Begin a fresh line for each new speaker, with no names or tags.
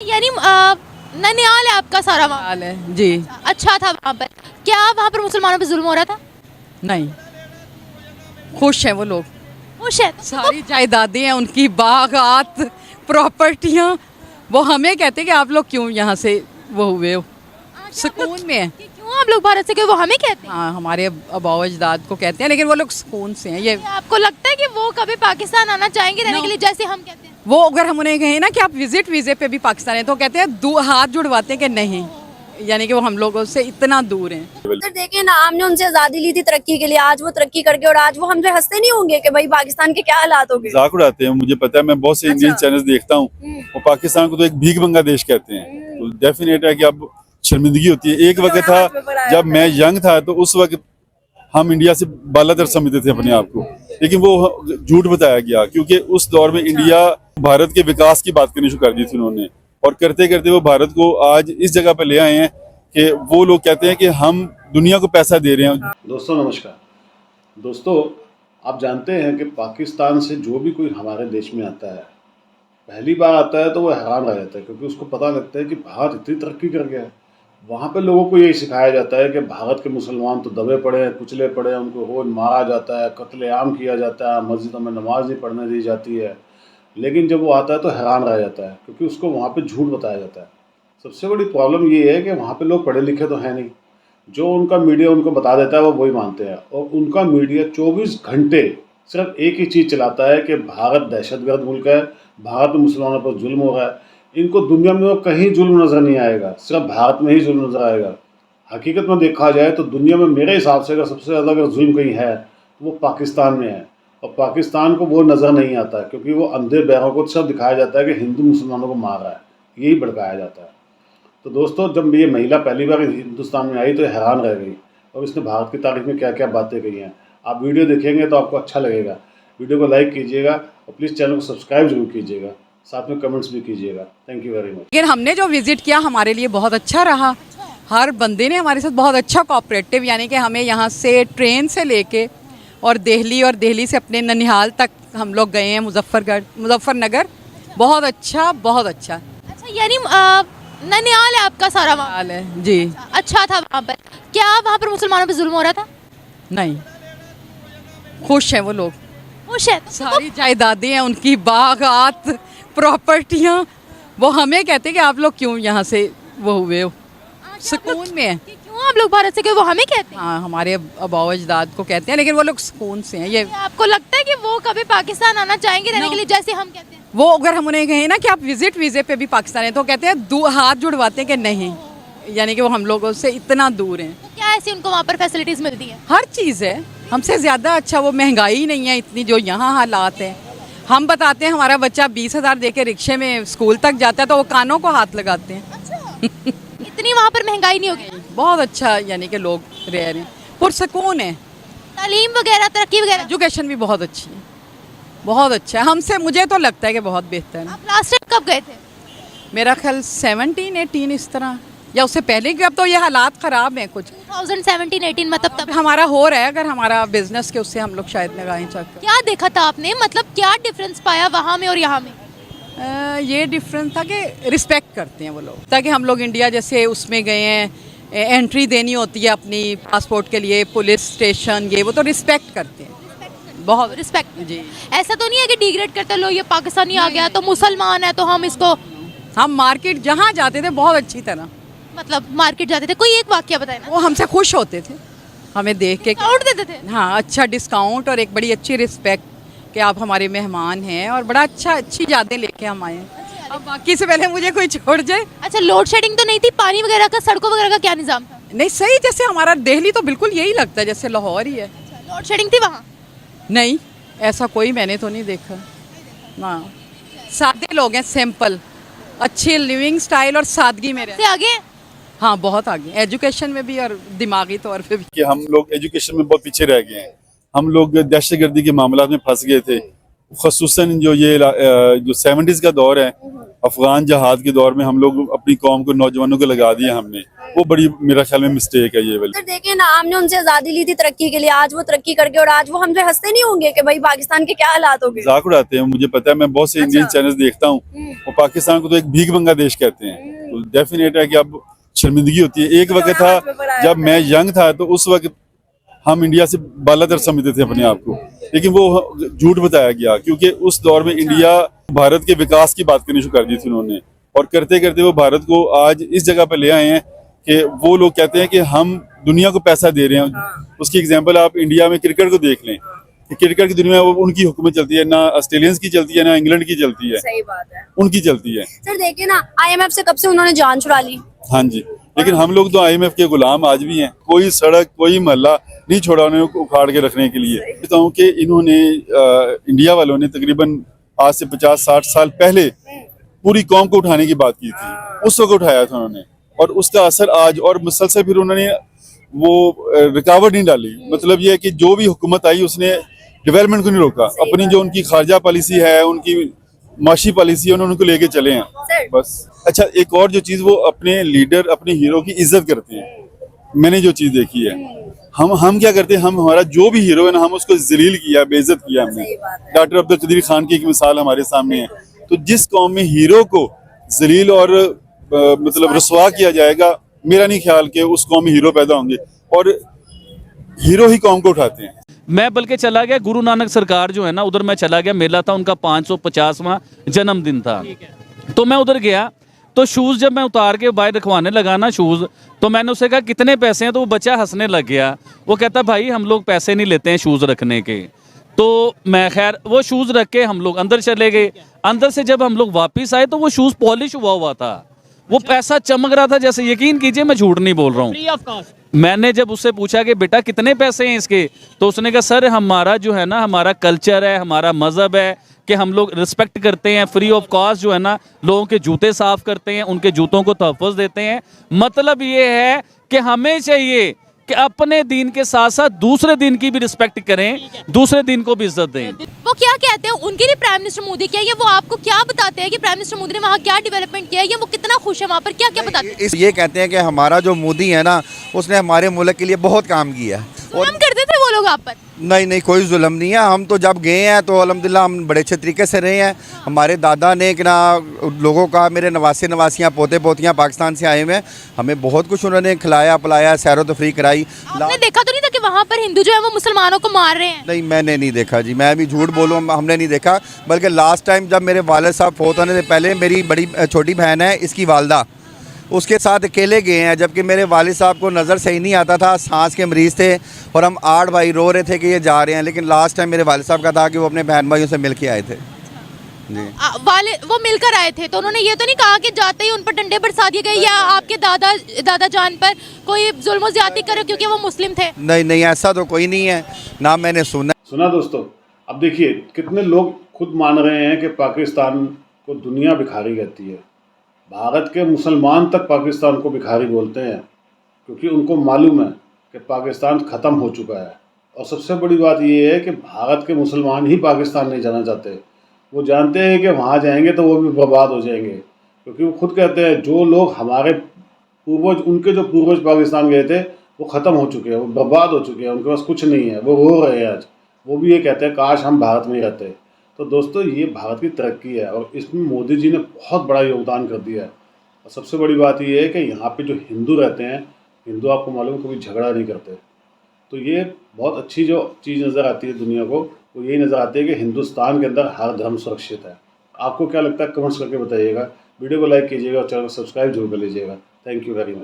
यानी ननिहाल है आपका सारा वहाँ?
हाल है जी।
अच्छा था वहाँ पर। क्या वहाँ पर मुसलमानों पे जुल्म हो रहा था?
नहीं, खुश हैं वो लोग।
खुश है?
सारी जायदादें हैं उनकी, बागात, प्रॉपर्टियां, वो हमें कहते हैं कि आप लोग क्यों यहाँ से वो हुए हो, सुकून में है।
क्यों आप लोग भारत से, क्यों वो हमें कहते हैं?
हाँ, हमारे अबाव अजदाद को कहते हैं, लेकिन वो लोग सुकून से हैं। ये
क्या आपको लगता है कि वो कभी पाकिस्तान आना चाहेंगे रहने के लिए, जैसे हम कहते हैं?
वो अगर हम उन्हें कहें ना कि आप विजिट वीज़े पे भी पाकिस्तान है, तो कहते हैं हाथ जुड़वाते हैं कि नहीं, यानी कि वो हम लोगों से इतना दूर हैं।
उधर देखें ना, हमने उनसे आजादी ली थी तरक्की के लिए, आज वो तरक्की करके और आज वो हमसे हंसते नहीं होंगे कि भाई पाकिस्तान के क्या हालात हो गए।
मजाक उड़ाते हैं, मुझे पता है, मैं बहुत से इंडियन चैनल्स देखता हूँ, वो पाकिस्तान को तो एक भीख मंगा देश कहते हैं। तो डेफिनेट है कि अब शर्मिंदगी होती है। एक वक्त था जब मैं यंग था, तो उस वक्त हम इंडिया से बालातर समझते थे अपने आप को, लेकिन वो झूठ बताया गया, क्योंकि उस दौर में इंडिया भारत के विकास की बात करनी शुरू कर दी थी उन्होंने, और करते करते वो भारत को आज इस जगह पर ले आए हैं कि वो लोग कहते हैं कि हम दुनिया को पैसा दे रहे हैं।
दोस्तों नमस्कार। दोस्तों, आप जानते हैं कि पाकिस्तान से जो भी कोई हमारे देश में आता है, पहली बार आता है तो वो हैरान रह जाता है, क्योंकि उसको पता लगता है कि भारत इतनी तरक्की कर गया है। वहाँ पे लोगों को यही सिखाया जाता है कि भारत के मुसलमान तो दबे पड़े हैं, कुचले पड़े हैं, उनको रोज मारा जाता है, कत्लेआम किया जाता है, मस्जिदों में नमाज नहीं पढ़ने दी जाती है। लेकिन जब वो आता है तो हैरान रह जाता है, क्योंकि उसको वहाँ पे झूठ बताया जाता है। सबसे बड़ी प्रॉब्लम ये है कि वहाँ पे लोग पढ़े लिखे तो हैं नहीं, जो उनका मीडिया उनको बता देता है वो वही मानते हैं, और उनका मीडिया 24 घंटे सिर्फ एक ही चीज़ चलाता है कि भारत दहशतगर्द मुल्क है, भारत में मुसलमानों पर जुल्म हो रहा है। इनको दुनिया में कहीं जुल्म नज़र नहीं आएगा, सिर्फ भारत में ही जुल्म नज़र आएगा। हकीकत में देखा जाए तो दुनिया में मेरे हिसाब से अगर सबसे ज़्यादा अगर जुल्म कहीं है तो वो पाकिस्तान में है, और पाकिस्तान को वो नज़र नहीं आता है, क्योंकि वो अंधे बहरों को सब दिखाया जाता है कि हिंदू मुसलमानों को मार रहा है, यही भड़काया जाता है। तो दोस्तों, जब ये महिला पहली बार हिंदुस्तान में आई तो हैरान रह गई, और इसने भारत की तारीफ में क्या क्या बातें कही हैं। आप वीडियो देखेंगे तो आपको अच्छा लगेगा। वीडियो को लाइक कीजिएगा और प्लीज़ चैनल को सब्सक्राइब जरूर कीजिएगा, साथ में कमेंट्स भी कीजिएगा। Thank you very much.
लेकिन हमने जो विजिट किया हमारे लिए बहुत अच्छा रहा। हर बंदे ने हमारे साथ बहुत अच्छा कोऑपरेटिव, यानी कि हमें यहाँ से ट्रेन से लेके और दिल्ली से अपने ननिहाल तक हम लोग गए हैं, मुजफ्फरनगर। बहुत अच्छा, बहुत अच्छा।
अच्छा, यानी ननिहाल है आपका सारा वहाँ?
हाल है जी।
अच्छा था वहाँ पर। क्या वहाँ पर मुसलमानों पे जुल्म हो रहा था?
नहीं, खुश हैं वो लोग।
खुश है?
सारी जायदादें हैं उनकी, बागात, प्रॉपर्टियां, वो हमें कहते हैं कि आप लोग क्यों यहाँ से वो हुए हो, सुकून में है।
क्यों आप लोग भारत से, क्यों वो हमें कहते हैं?
हाँ, हमारे अबाव अजदाद को कहते हैं, लेकिन वो लोग सुकून से हैं। ये
क्या आपको लगता है कि वो कभी पाकिस्तान आना चाहेंगे रहने के लिए, जैसे हम कहते हैं?
वो अगर हम उन्हें कहें ना कि आप विजिट वीज़े पे भी पाकिस्तान है, तो कहते हैं हाथ जुड़वाते हैं कि नहीं, यानी कि वो हम लोगों से इतना दूर हैं।
तो क्या ऐसी उनको वहाँ पर फैसिलिटीज मिलती है?
हर चीज़ है, हमसे ज़्यादा अच्छा। वो महंगाई नहीं है इतनी जो यहाँ हालात हैं। हम बताते हैं हमारा बच्चा 20,000 दे के रिक्शे में स्कूल तक जाता है, तो वो कानों को हाथ लगाते हैं।
अच्छा। इतनी वहाँ पर महंगाई नहीं होगी?
बहुत अच्छा, यानी कि लोग रह रहे हैं, पुरसकून है।
तालीम वगैरह, तरक्की वगैरह?
एजुकेशन भी बहुत अच्छी है, बहुत अच्छा है। हमसे, मुझे तो लगता है कि बहुत बेहतर है।
आप लास्ट टाइम कब गए थे?
मेरा ख्याल 17-18 इस तरह, या उससे पहले कि अब तो ये हालात ख़राब हैं कुछ।
2017-18 मतलब तब
हमारा हो रहा है, अगर हमारा बिजनेस के उससे हम लोग शायद लगाएं चक्कर।
क्या देखा था आपने, मतलब क्या डिफरेंस पाया वहाँ में और यहाँ में?
ये डिफरेंस था कि रिस्पेक्ट करते हैं वो लोग, ताकि हम लोग इंडिया जैसे उसमें गए हैं, एंट्री देनी होती है अपनी पासपोर्ट के लिए, पुलिस स्टेशन, ये वो तो रिस्पेक्ट करते हैं, बहुत
रिस्पेक्ट
जी।
ऐसा तो नहीं है कि डिग्रेड करते लो, ये पाकिस्तानी आ गया तो मुसलमान है तो हम इसको।
हम मार्केट जहाँ जाते थे बहुत अच्छी तरह,
मतलब मार्केट जाते थे, कोई एक वाक्य बताए ना।
वो हमसे खुश होते थे, हमें देख के।
डिस्काउंट देते थे?
हाँ, अच्छा डिस्काउंट और एक बड़ी अच्छी रिस्पेक्ट कि आप हमारे मेहमान हैं, और बड़ा अच्छा, अच्छी यादें लेके हम आए। अब बाकी से पहले मुझे कोई छोड़ जाए।
अच्छा, लोड शेडिंग तो नहीं थी? पानी वगैरह का, सड़कों वगैरह का क्या निजाम था?
नहीं, सही, जैसे हमारा दिल्ली तो बिल्कुल यही लगता है जैसे लाहौर ही है।
लोड शेडिंग थी वहाँ?
नहीं, ऐसा कोई मैंने तो नहीं देखा ना। सादे लोग हैं, सिंपल, अच्छी लिविंग स्टाइल और सादगी में रहते
से आगे?
हाँ, बहुत आगे, एजुकेशन में भी और दिमागी तौर पे भी।
कि हम लोग एजुकेशन में बहुत पीछे रह गए हैं। हम लोग दहशतगर्दी के मामला में फंस गए थे, ख़ुसूसन जो 70s का दौर है, अफगान जहाद के दौर में हम लोग अपनी कौम को, नौजवानों को लगा दिया हमने, वो बड़ी मेरा ख्याल में मिस्टेक है ये वाली।
सर देखिए ना, हमने उनसे आजादी ली थी तरक्की के लिए, आज वो तरक्की करके और आज वो हमसे हंसते नहीं होंगे कि भाई पाकिस्तान के क्या हालात हो गए।
मजाक उड़ाते हैं, मुझे पता है, मैं बहुत से इंडियन चैनल्स देखता हूँ, वो पाकिस्तान को तो एक भीख मंगा देश कहते हैं। तो डेफिनेट है कि अब शर्मिंदगी होती है। एक वक्त था जब मैं यंग था तो उस वक्त हम इंडिया से बालातर समझते थे अपने आप को, लेकिन वो झूठ बताया गया, क्योंकि उस दौर में इंडिया भारत के विकास की बात करनी शुरू कर दी थी उन्होंने, और करते करते वो भारत को आज इस जगह पर ले आए हैं कि वो लोग कहते हैं कि हम दुनिया को पैसा दे रहे हैं। उसकी एग्जांपल आप इंडिया में क्रिकेट को देख लें, क्रिकेट की दुनिया में उनकी हुकूमत चलती है, ना ऑस्ट्रेलियंस की चलती है, ना इंग्लैंड की चलती है,
सही बात है,
उनकी चलती है।
सर देखिए ना, IMF से कब से उन्होंने जान छुड़ा ली।
हाँ जी, लेकिन हम लोग तो IMF के गुलाम आज भी हैं। कोई सड़क, कोई मोहल्ला नहीं छोड़ा उन्हें उखाड़ के रखने के लिए। कहता हूँ कि इन्होंने इंडिया वालों ने तकरीबन आज से 50-60 साल पहले पूरी कौम को उठाने की बात की थी, उस वक्त उठाया था उन्होंने, और उसका असर आज, और मुसलसल फिर उन्होंने वो रुकावट नहीं डाली। मतलब ये है कि जो भी हुकूमत आई उसने डेवलपमेंट को नहीं रोका, अपनी जो उनकी खारजा पॉलिसी है, उनकी माशी पॉलिसी है, उन्होंने उनको लेके चले हैं बस। अच्छा, एक और जो चीज़, वो अपने लीडर, अपने हीरो की इज्जत करते हैं। मैंने जो चीज़ देखी है, हम क्या करते हैं, हम हमारा जो भी हीरो है ना, हम उसको जलील किया, बेइज्जत किया हमने। डॉक्टर अब्दुल कदीर खान की एक मिसाल हमारे सामने है। तो जिस कौम में हीरो को जलील और मतलब रुसवा किया जाएगा, मेरा नहीं ख्याल कि उस कौम में हीरो पैदा होंगे, और हीरो ही कौम को उठाते हैं।
मैं बल्कि चला गया गुरु नानक सरकार जो है ना, उधर मैं चला गया, मेला था उनका 550वां जन्मदिन था। तो मैं उधर गया, तो शूज़ जब मैं उतार के बाहर रखवाने लगा ना शूज़, तो मैंने उससे कहा कितने पैसे हैं, तो वो बच्चा हंसने लग गया। वो कहता भाई हम लोग पैसे नहीं लेते हैं शूज़ रखने के। तो मैं खैर वो शूज़ रख के हम लोग अंदर चले गए। अंदर से जब हम लोग वापस आए तो वो शूज़ पॉलिश हुआ था, वो पैसा चमक रहा था जैसे, यकीन कीजिए मैं झूठ नहीं बोल रहा हूँ। मैंने जब उससे पूछा कि बेटा कितने पैसे हैं इसके, तो उसने कहा सर हमारा जो है ना, हमारा कल्चर है, हमारा मज़हब है कि हम लोग रिस्पेक्ट करते हैं, फ्री ऑफ कॉस्ट जो है ना लोगों के जूते साफ़ करते हैं, उनके जूतों को तहफ़्फ़ुज़ देते हैं। मतलब ये है कि हमें चाहिए कि अपने दीन के साथ साथ दूसरे दिन की भी रिस्पेक्ट करें, दूसरे दिन को भी इज्जत दें।
वो क्या कहते हैं, उनके लिए प्राइम मिनिस्टर मोदी क्या है, वो आपको क्या बताते हैं कि प्राइम मिनिस्टर मोदी ने वहाँ क्या डेवलपमेंट किया है, या वो कितना खुश है वहाँ पर, क्या क्या बताते हैं?
ये कहते हैं कि हमारा जो मोदी है ना, उसने हमारे मुल्क के लिए बहुत काम किया है।
जुल्म करते थे वो लोग आप पर?
नहीं, कोई जुल्म नहीं है। हम तो जब गए हैं तो अल्हम्दुलिल्लाह हम बड़े अच्छे तरीके से रहे हैं। हमारे दादा ने कि ना लोगों का, मेरे नवासियाँ पोते पोतियाँ पाकिस्तान से आए हुए हैं, हमें बहुत कुछ उन्होंने खिलाया पिलाया, सैरो तफरी कराई।
आपने देखा तो नहीं था कि वहाँ पर हिंदू जो है वो मुसलमानों को मार रहे हैं?
नहीं, मैंने नहीं देखा जी, मैं भी झूठ बोलूँ, हमने नहीं देखा। बल्कि लास्ट टाइम जब मेरे वालिद साहब फौत होने से पहले, मेरी बड़ी छोटी बहन है, इसकी वालदा, उसके साथ अकेले गए हैं, जबकि मेरे वालिद साहब को नज़र सही नहीं आता था, सांस के मरीज़ थे, और हम 8 भाई रो रहे थे कि ये जा रहे हैं। लेकिन लास्ट टाइम मेरे वालिद साहब का था कि वो अपने बहन भाइयों से मिल के आए थे जी।
वाले वो मिलकर आए थे, तो उन्होंने ये तो नहीं कहा कि जाते ही उन पर डंडे बरसा दिए गए, या आपके दादा जान पर कोई जुल्म ज्यादती करे क्योंकि वो मुस्लिम थे?
नहीं, ऐसा तो कोई नहीं है, ना मैंने सुना
दोस्तों। अब देखिए कितने लोग खुद मान रहे हैं कि पाकिस्तान को दुनिया भिखारी कहती है। भारत के मुसलमान तक पाकिस्तान को भिखारी बोलते हैं, क्योंकि उनको मालूम है कि पाकिस्तान ख़त्म हो चुका है। और सबसे बड़ी बात ये है कि भारत के मुसलमान ही पाकिस्तान नहीं जाना चाहते। वो जानते हैं कि वहाँ जाएंगे तो वो भी बर्बाद हो जाएंगे, क्योंकि वो खुद कहते हैं जो लोग हमारे पूर्वज, उनके जो पूर्वज पाकिस्तान गए थे वो ख़त्म हो चुके हैं, वो बर्बाद हो चुके हैं, उनके पास कुछ नहीं है, वो रो रहे हैं आज। वो भी ये कहते हैं काश हम भारत में ही रहते। तो दोस्तों ये भारत की तरक्की है, और इसमें मोदी जी ने बहुत बड़ा योगदान कर दिया है। और सबसे बड़ी बात ये है कि यहाँ पे जो हिंदू रहते हैं, हिंदू आपको मालूम है कभी झगड़ा नहीं करते। तो ये बहुत अच्छी जो चीज़ नज़र आती है दुनिया को, वो यही नज़र आती है कि हिंदुस्तान के अंदर हर धर्म सुरक्षित है। आपको क्या लगता है कमेंट्स करके बताइएगा। वीडियो को लाइक कीजिएगा और चैनल को सब्सक्राइब जरूर कर लीजिएगा। Thank you very much.